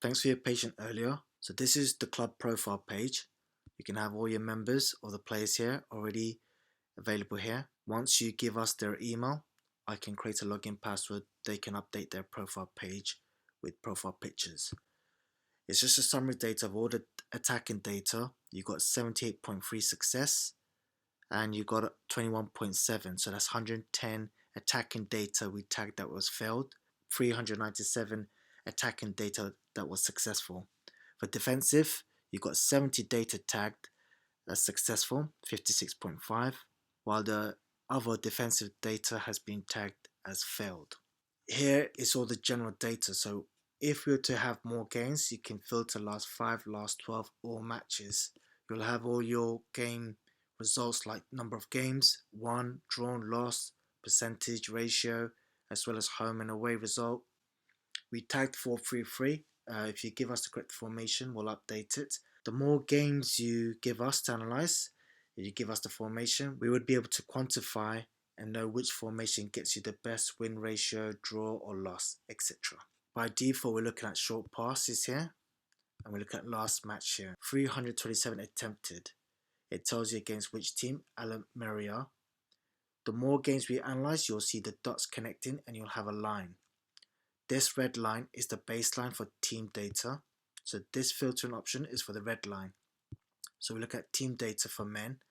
Thanks for your patience earlier. So this is the club profile page. You can have all your members or the players here already available here. Once you give us their email, I can create a login password. They can update their profile page with profile pictures. It's just a summary data of all the attacking data. You got 78.3 success and you got 21.7. So that's 110 attacking data we tagged that was failed, 397 attacking data that was successful. For defensive, you got 70 data tagged as successful, 56.5, while the other defensive data has been tagged as failed. Here is all the general data. So if we were to have more games, you can filter last 5, last 12, all matches. You'll have all your game results like number of games, won, drawn, lost, percentage, ratio, as well as home and away result. We tagged 433. If you give us the correct formation, we'll update it. The more games you give us to analyze, if you give us the formation, we would be able to quantify and know which formation gets you the best win ratio, draw or loss, etc. By default, we're looking at short passes here, and we're looking at last match here. 327 attempted. It tells you against which team, Almeria. The more games we analyze, you'll see the dots connecting and you'll have a line. This red line is the baseline for team data. So this filtering option is for the red line. So we look at team data for men.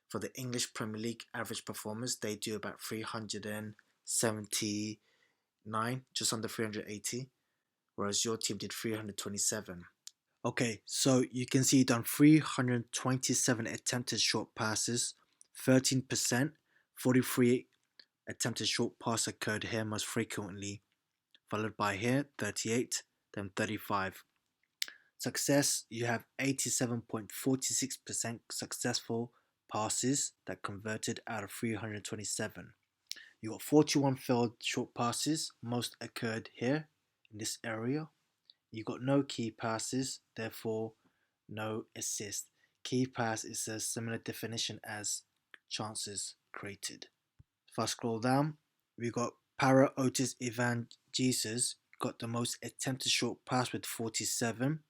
For the English Premier League average performers, they do about 379, just under 380, whereas your team did 327. Okay, so you can see you've done 327 attempted short passes, 13%, 43 attempted short pass occurred here most frequently, followed by here 38, then 35. Success, you have 87.46% successful passes that converted out of 327. You got 41 failed short passes, most occurred here in this area. You got no key passes, therefore no assist. Key pass is a similar definition as chances created. If I scroll down, we got Para Otis Ivan Jesus got the most attempted short pass with 47,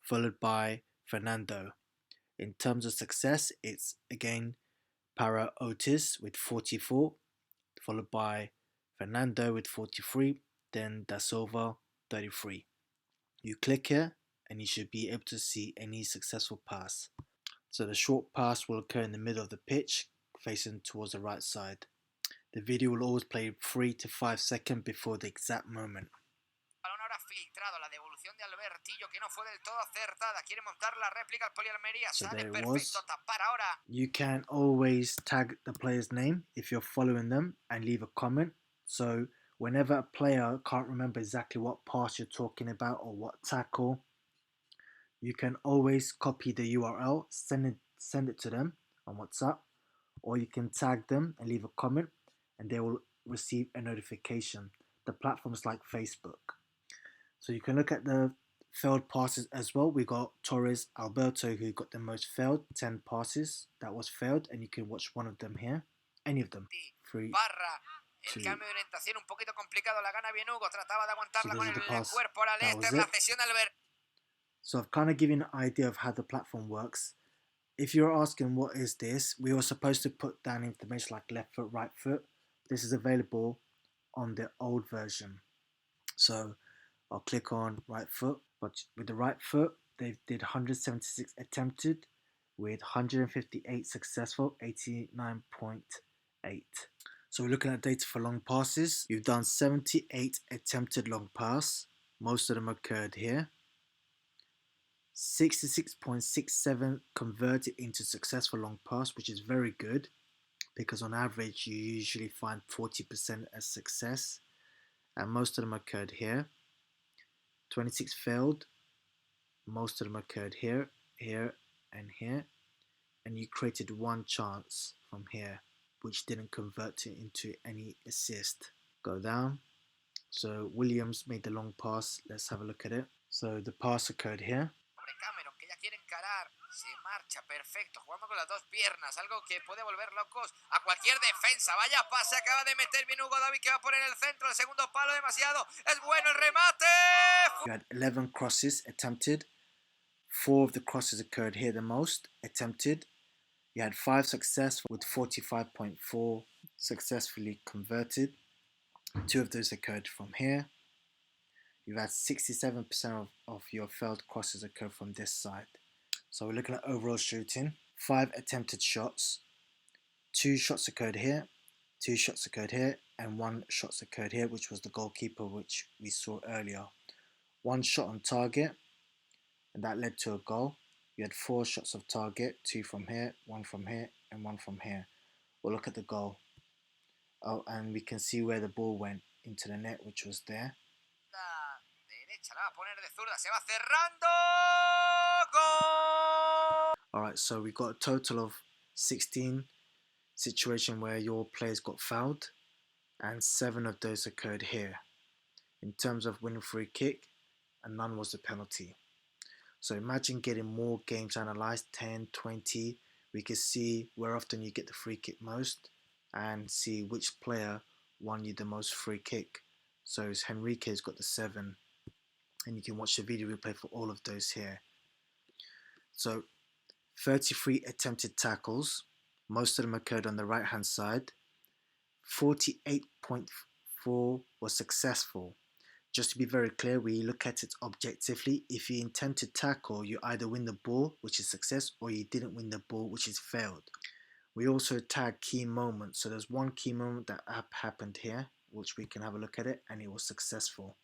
followed by Fernando. In terms of success, it's again Para Otis with 44, followed by Fernando with 43, then Da Silva 33. You click here and you should be able to see any successful pass. So the short pass will occur in the middle of the pitch, facing towards the right side. The video will always play 3 to 5 seconds before the exact moment. So there it was. You can always tag the player's name if you're following them and leave a comment. So whenever a player can't remember exactly what pass you're talking about or what tackle, you can always copy the URL, send it to them on WhatsApp, or you can tag them and leave a comment and they will receive a notification. The platforms like Facebook. So you can look at the failed passes as well. We got Torres Alberto who got the most failed, 10 passes that was failed, and you can watch one of them here. Any of them. 3, 2. So those are the passes. That was it. So I've kind of given an idea of how the platform works. If you're asking what is this, we were supposed to put down information like left foot, right foot. This is available on the old version. So I'll click on right foot, but with the right foot, they did 176 attempted with 158 successful, 89.8. So we're looking at data for long passes. You've done 78 attempted long pass. Most of them occurred here. 66.67 converted into successful long pass, which is very good because on average you usually find 40% as success, and most of them occurred here. 26 failed, most of them occurred here, here and here, and you created one chance from here which didn't convert it into any assist. Go down. So Williams made the long pass. Let's have a look at it. So the pass occurred here. marcha, perfecto, jugando con las dos piernas, algo que puede volver locos a cualquier defensa. Vaya pase, acaba de meter bien Hugo David, que va a poner el centro, el segundo palo, demasiado, es bueno el remate. You had 11 crosses attempted. 4 of the crosses occurred here the most attempted. You had 5 successful with 45.4 successfully converted. 2 of those occurred from here. You've had 67% of your failed crosses occur from this side. So we're looking at overall shooting. 5 attempted shots. 2 shots occurred here. 2 shots occurred here. And 1 shot occurred here, which was the goalkeeper, which we saw earlier. 1 shot on target, and that led to a goal. You had 4 shots of target, 2 from here, 1 from here, and 1 from here. We'll look at the goal. Oh, and we can see where the ball went into the net, which was there. Alright, so we got a total of 16 situations where your players got fouled, and 7 of those occurred here. In terms of winning free kick, and none was a penalty. So imagine getting more games analyzed, 10, 20. We can see where often you get the free kick most and see which player won you the most free kick. So Henrique's got the 7, and you can watch the video replay for all of those here. So 33 attempted tackles, most of them occurred on the right hand side. 48.4 was successful. Just to be very clear, we look at it objectively. If you intend to tackle, you either win the ball, which is success, or you didn't win the ball, which is failed. We also tag key moments. So there's one key moment that happened here, which we can have a look at it, and it was successful.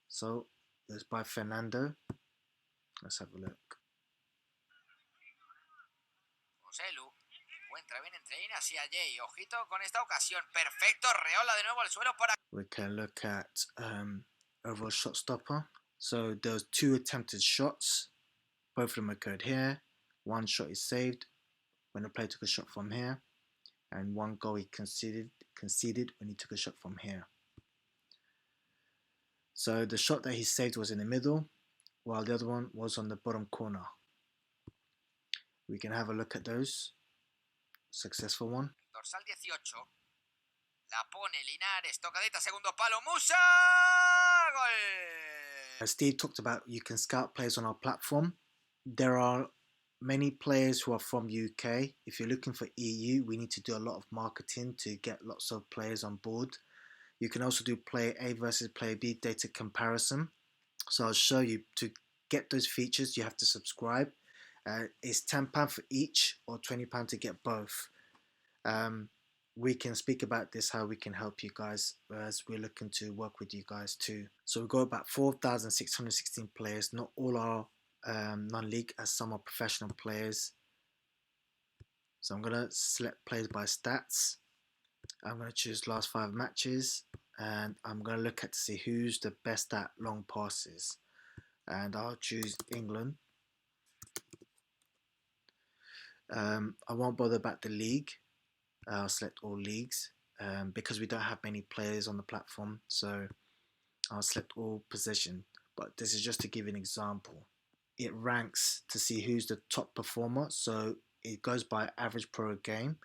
So it was by Fernando. Let's have a look. Encuentra bien entre líneas y allí. Ojito con esta ocasión. Perfecto. Reola de nuevo al suelo para... We can look at overall shot stopper. So there was 2 attempted shots. Both of them occurred here. 1 shot is saved when the player took a shot from here, and 1 goal he conceded when he took a shot from here. So the shot that he saved was in the middle, while the other one was on the bottom corner. We can have a look at those. Successful one. Dorsal 18. La pone Linares. Tocadita, segundo palo. Musa! Gol! As Steve talked about, you can scout players on our platform. There are many players who are from UK. If you're looking for EU, we need to do a lot of marketing to get lots of players on board. You can also do player A versus player B data comparison. So I'll show you. To get those features, you have to subscribe. It's £10 for each or £20 to get both. We can speak about this, how we can help you guys, as we're looking to work with you guys too. So we've got about 4,616 players. Not all are non-league, as some are professional players. So I'm going to select players by stats. I'm going to choose last 5 matches, and I'm going to look at to see who's the best at long passes, and I'll choose England. I won't bother about the league. I'll select all leagues because we don't have many players on the platform, so I'll select all position. But this is just to give you an example. It ranks to see who's the top performer, so it goes by average per game,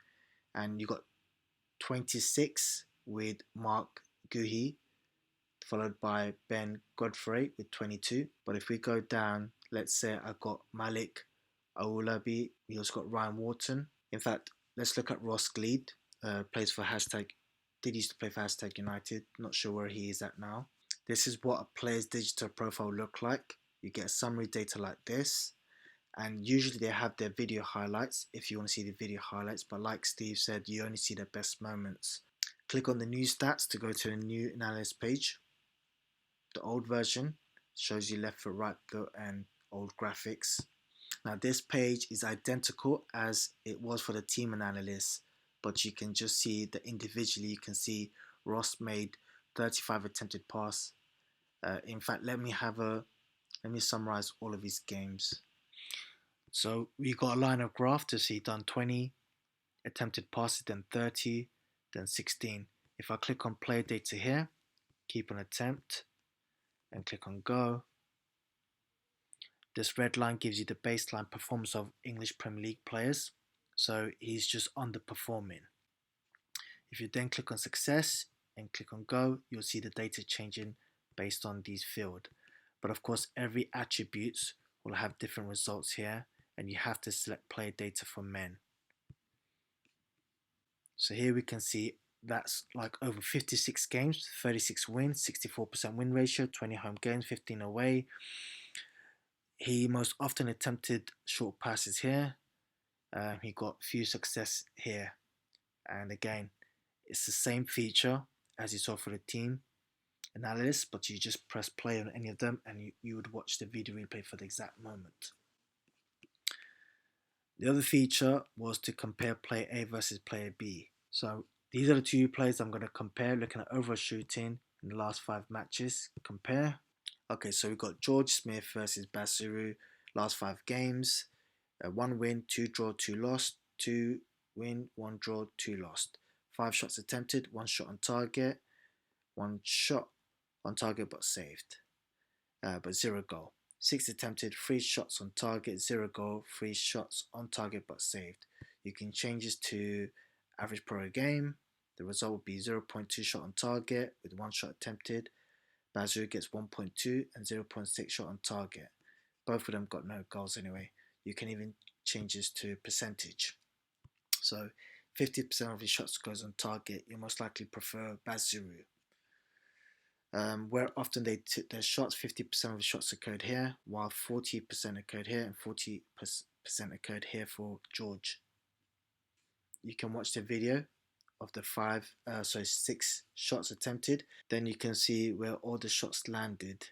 and you got 26 with Mark Guhi, followed by Ben Godfrey with 22. But if we go down, let's say I got Malik Aulabi, we also got Ryan Wharton. In fact, let's look at Ross Gleed, plays for did used to play for United, not sure where he is at now. This is what a player's digital profile look like. You get a summary data like this, and usually they have their video highlights if you want to see the video highlights, but like Steve said, you only see the best moments. Click on the new stats to go to the new analyst page. The old version shows you left foot, right foot, and old graphics. Now this page is identical as it was for the team analysis, but you can just see that individually. You can see Ross made 35 attempted pass. In fact, let me summarize all of his games. So we got a line of graph to see done 20 attempted passes, then 30, then 16. If I click on play data here, keep on attempt, and click on go, This red line gives you the baseline performance of English Premier League players. So he's just underperforming. If you then click on success and click on go, you'll see the data changing based on these fields. But of course, every attributes will have different results here, and you have to select player data for men. So here we can see that's like over 56 games, 36 wins, 64% win ratio, 20 home games, 15 away. He most often attempted short passes here. He got few success here. And again, it's the same feature as you saw for the team analysis, but you just press play on any of them and you would watch the video replay for the exact moment. The other feature was to compare player A versus player B. So these are the two players I'm going to compare, looking at overall shooting in the last 5 matches. Compare. Okay, so we've got George Smith versus Basiru, last 5 games. 1 win, 2 draw, 2 lost. 2 win, 1 draw, 2 lost. 5 shots attempted, 1 shot on target. 1 shot on target but saved. But 0 goal. 6 attempted, 3 shots on target, 0 goal, 3 shots on target but saved. You can change this to average per game. The result would be 0.2 shot on target with 1 shot attempted. Bazoo gets 1.2 and 0.6 shot on target. Both of them got no goals anyway. You can even change this to percentage. So 50% of your shots goes on target. You most likely prefer Bazuru. Where often they took their shots, 50% of the shots occurred here, while 40% occurred here and 40% occurred here for George. You can watch the video of the 6 shots attempted. Then you can see where all the shots landed